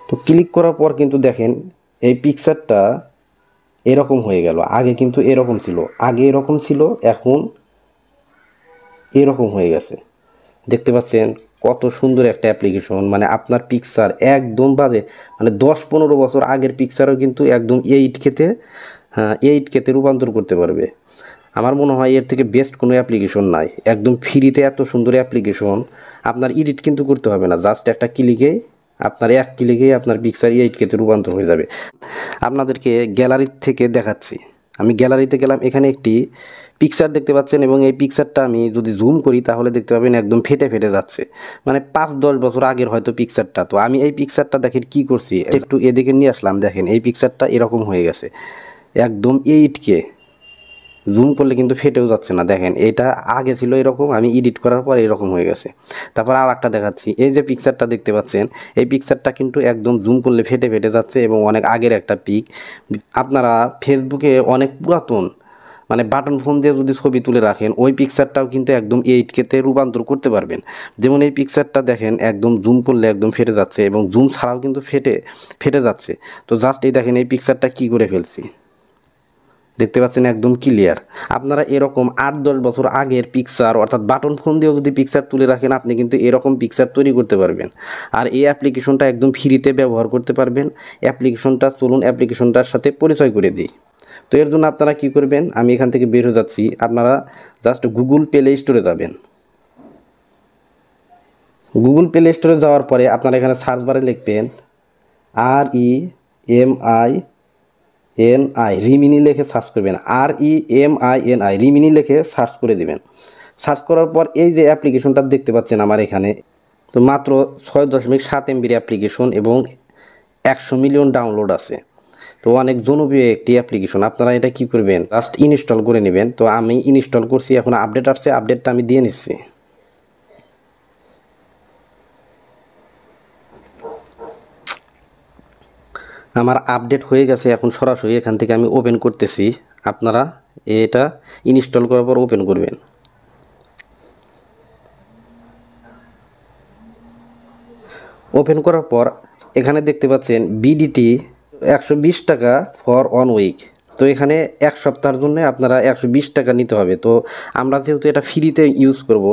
তো ক্লিক করার পর কিন্তু দেখেন এই পিকচারটা এরকম হয়ে গেল। আগে কিন্তু এরকম ছিল, এখন এরকম হয়ে গেছে। দেখতে পাচ্ছেন কত সুন্দর একটা অ্যাপ্লিকেশন। মানে আপনার পিকচার একদম বাজে, মানে 10-15 বছর আগের পিকচারও কিন্তু একদম 8K রূপান্তর করতে পারবে। আমার মনে হয় এর থেকে বেস্ট কোনো অ্যাপ্লিকেশন নাই। একদম ফ্রিতে এত সুন্দর অ্যাপ্লিকেশন। আপনার এডিট কিন্তু করতে হবে না, জাস্ট একটা ক্লিকে, এক ক্লিকেই আপনার পিকচার 8K রূপান্তর হয়ে যাবে। আপনাদেরকে গ্যালারি থেকে দেখাচ্ছি। আমি গ্যালারিতে গেলাম, এখানে একটি পিকচার দেখতে পাচ্ছেন এবং এই পিকচারটা আমি যদি জুম করি তাহলে দেখতে পাবেন একদম ফেটে যাচ্ছে। মানে 5-10 বছর আগের হয়তো পিকচারটা। তো আমি এই পিকচারটা দেখেন কি করছি, একটু এদিকে নিয়ে আসলাম। দেখেন এই পিকচারটা এরকম হয়ে গেছে, একদম 8K। জুম করলে কিন্তু ফেটেও যাচ্ছে না। দেখেন এটা আগে ছিল এরকম, আমি এডিট করার পর এরকম হয়ে গেছে। তারপর আর একটা দেখাচ্ছি, এই যে পিকচারটা দেখতে পাচ্ছেন, এই পিকচারটা কিন্তু একদম জুম করলে ফেটে যাচ্ছে এবং অনেক আগের একটা পিক। আপনারা ফেসবুকে অনেক পুরাতন মানে বাটন ফোন দিয়ে যদি ছবি তুলে রাখেন, ওই পিকচারটাও কিন্তু একদম 8K রূপান্তর করতে পারবেন। যেমন এই পিকচারটা দেখেন একদম জুম করলে একদম ফেটে যাচ্ছে এবং জুম ছাড়াও কিন্তু ফেটে যাচ্ছে। তো জাস্ট এই দেখেন এই পিকচারটা কি করে ফেলছি, দেখতে পাচ্ছেন একদম ক্লিয়ার। আপনারা এরকম 8-10 বছর আগের পিকচার অর্থাৎ বাটন ফোন দিয়েও যদি পিকচার তুলে রাখেন, আপনি কিন্তু এরকম পিকচার তৈরি করতে পারবেন। আর এই অ্যাপ্লিকেশনটা একদম ফ্রিতে ব্যবহার করতে পারবেন। চলুন অ্যাপ্লিকেশনটার সাথে পরিচয় করে দিই। তো এর জন্য আপনারা কি করবেন, আমি এখান থেকে বের হয়ে যাচ্ছি। আপনারা জাস্ট গুগল প্লে স্টোরে যাবেন। গুগল প্লে স্টোরে যাওয়ার পরে আপনারা এখানে সার্চ বারে লিখবেন রিমিনি লিখে সার্চ করবেন। রিমিনি লিখে সার্চ করে দিবেন। সার্চ করার পর এই যে অ্যাপ্লিকেশনটা দেখতে পাচ্ছেন আমার এখানে, তো মাত্র 6.7 MBর অ্যাপ্লিকেশন এবং 100 মিলিয়ন ডাউনলোড আছে। তো অনেক জনপ্রিয় একটি অ্যাপ্লিকেশন। আপনারা এটা কি করবেন, জাস্ট ইনস্টল করে নেবেন। তো আমি ইনস্টল করছি, এখন আপডেট আসছে, আপডেটটা আমি দিয়ে নিচ্ছি। আমার আপডেট হয়ে গেছে, এখন সরাসরি এখান থেকে আমি ওপেন করতেছি। আপনারা এটা ইনস্টল করার পর ওপেন করবেন। ওপেন করার পর এখানে দেখতে পাচ্ছেন বিডিটি 120 টাকা ফর 1 উইক। তো এখানে 1 সপ্তাহের জন্য আপনারা 120 টাকা নিতে হবে। তো আমরা যেহেতু এটা ফ্রিতে ইউজ করব,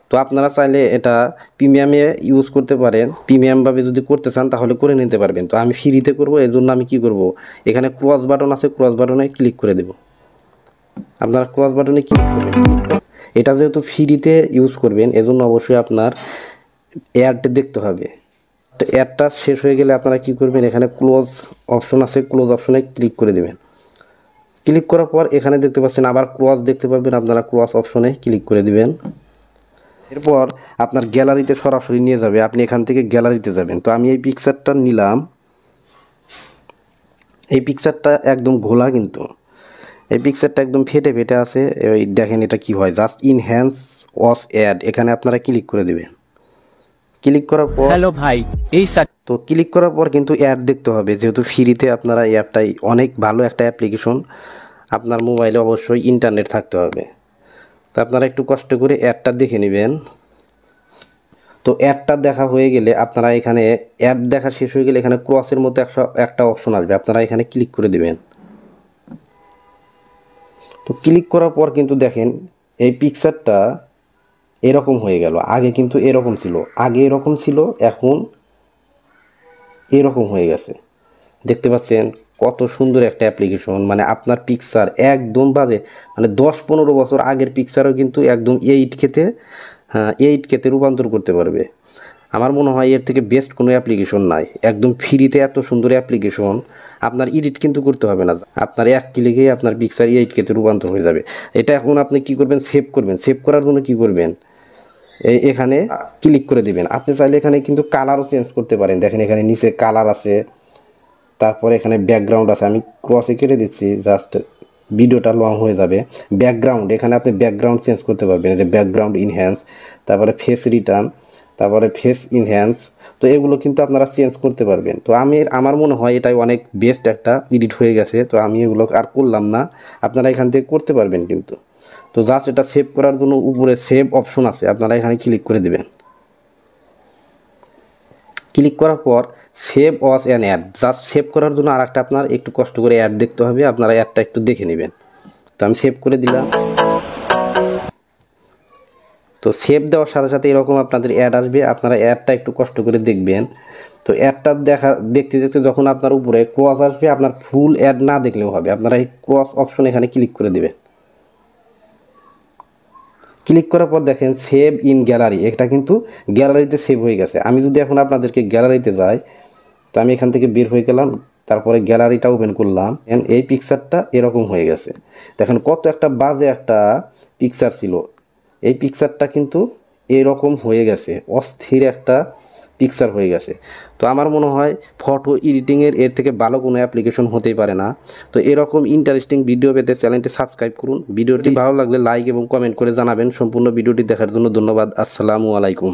তো আপনারা চাইলে এটা প্রিমিয়ামে ইউজ করতে পারেন। প্রিমিয়ামভাবে যদি করতে চান তাহলে করে নিতে পারবেন। তো আমি ফ্রিতে করব, এর জন্য আমি কি করব, এখানে ক্রস বাটন আছে, ক্রস বাটনে ক্লিক করে দেব। আপনারা ক্রস বাটনে ক্লিক করবেন। এটা যেহেতু ফ্রিতে ইউজ করবেন, এজন্য অবশ্যই আপনার অ্যাড দেখতে হবে। তো অ্যাডটা শেষ হয়ে গেলে আপনারা কি করবেন, এখানে ক্লোজ অপশন আছে, ক্লোজ অপশনে ক্লিক করে দেবেন। ক্লিক করার পর এখানে দেখতে পাচ্ছেন আবার ক্রস দেখতে পাবেন, আপনারা ক্রস অপশনে ক্লিক করে দিবেন। এরপর আপনার গ্যালারিতে সরাসরি নিয়ে যাবে, আপনি এখান থেকে গ্যালারিতে যাবেন। তো আমি এই পিকচারটা নিলাম, এই পিকচারটা একদম ঘোলা, কিন্তু এই পিকচারটা একদম ফেটে আছে। এই দেখেন এটা কি হয়, জাস্ট ইনহ্যান্স ওয়াশ অ্যাড, এখানে আপনারা ক্লিক করে দিবেন। ক্লিক করার পর হ্যালো ভাই, তো ক্লিক করার পর কিন্তু অ্যাড দেখতে হবে, যেহেতু ফ্রিতে আপনারা এই অ্যাপটাই অনেক ভালো একটা অ্যাপ্লিকেশন। আপনার মোবাইলে অবশ্যই ইন্টারনেট থাকতে হবে। তো আপনারা একটু কষ্ট করে অ্যাডটা দেখে নেবেন। তো অ্যাডটা দেখা হয়ে গেলে আপনারা এখানে অ্যাড দেখা শেষ হয়ে গেলে এখানে ক্রসের মতো একটা অপশন আসবে, আপনারা এখানে ক্লিক করে দেবেন। তো ক্লিক করার পর কিন্তু দেখেন এই পিকচারটা এরকম হয়ে গেল। আগে কিন্তু এরকম ছিল, এখন এরকম হয়ে গেছে। দেখতে পাচ্ছেন কত সুন্দর একটা অ্যাপ্লিকেশন। মানে আপনার পিকচার একদম বাজে, মানে 10-15 বছর আগের পিকচারও কিন্তু একদম 8K রূপান্তর করতে পারবে। আমার মনে হয় এর থেকে বেস্ট কোনো অ্যাপ্লিকেশন নাই। একদম ফ্রিতে এত সুন্দর অ্যাপ্লিকেশন। আপনার এডিট কিন্তু করতে হবে না, আপনার এক ক্লিকেই আপনার পিকচার 8K রূপান্তর হয়ে যাবে। এটা এখন আপনি কি করবেন, সেভ করবেন। সেভ করার জন্য কি করবেন, এখানে ক্লিক করে দিবেন। আপনি চাইলে এখানে কিন্তু কালারও চেঞ্জ করতে পারেন। দেখেন এখানে নিচে কালার আছে, তারপরে এখানে ব্যাকগ্রাউন্ড আছে। আমি ক্রসে কেটে দিচ্ছি, জাস্ট ভিডিওটা লং হয়ে যাবে। ব্যাকগ্রাউন্ড, এখানে আপনি ব্যাকগ্রাউন্ড চেঞ্জ করতে পারবেন, যে ব্যাকগ্রাউন্ড ইনহ্যান্স, তারপরে ফেস রিটার্ন, তারপরে ফেস ইনহ্যান্স। তো এগুলো কিন্তু আপনারা চেঞ্জ করতে পারবেন। তো আমার মনে হয় এটাই অনেক বেস্ট একটা এডিট হয়ে গেছে। তো আমি এগুলো আর করলাম না, আপনারা এখান থেকে করতে পারবেন কিন্তু। তো জাস্ট এটা সেভ করার জন্য উপরে সেভ অপশন আছে, আপনারা এখানে ক্লিক করে দেবেন। ক্লিক করার পর সেভ অস অ্যান অ্যাড, জাস্ট সেভ করার জন্য আরেকটা আপনার একটু কষ্ট করে অ্যাড দেখতে হবে, আপনারা অ্যাডটা একটু দেখে নেবেন। তো আমি সেভ করে দিলাম। তো সেভ দেওয়ার সাথে সাথে এরকম আপনাদের অ্যাড আসবে, আপনারা অ্যাডটা একটু কষ্ট করে দেখবেন। তো অ্যাডটা দেখতে দেখতে যখন আপনার উপরে ক্রস আসবে, আপনার ফুল অ্যাড না দেখলেও হবে, আপনারা এই ক্রস অপশন এখানে ক্লিক করে দেবেন। ক্লিক করার পর দেখেন সেভ ইন গ্যালারি, এটা কিন্তু গ্যালারিতে সেভ হয়ে গেছে। আমি যদি এখন আপনাদেরকে গ্যালারিতে যাই, তো আমি এখান থেকে বের হয়ে গেলাম, তারপরে গ্যালারিটা ওপেন করলাম, এই পিকচারটা এরকম হয়ে গেছে। দেখেন কত একটা বাজে একটা পিকচার ছিল, এই পিকচারটা কিন্তু এরকম হয়ে গেছে, অস্থির একটা পিকচার হয়ে গেছে। তো আমার মনে হয় ফটো এডিটিংয়ের এর থেকে ভালো কোনো অ্যাপ্লিকেশন হতেই পারে না। তো এরকম ইন্টারেস্টিং ভিডিও পেতে চ্যানেলটি সাবস্ক্রাইব করুন। ভিডিওটি ভালো লাগলে লাইক এবং কমেন্ট করে জানাবেন। সম্পূর্ণ ভিডিওটি দেখার জন্য ধন্যবাদ। আসসালামু আলাইকুম।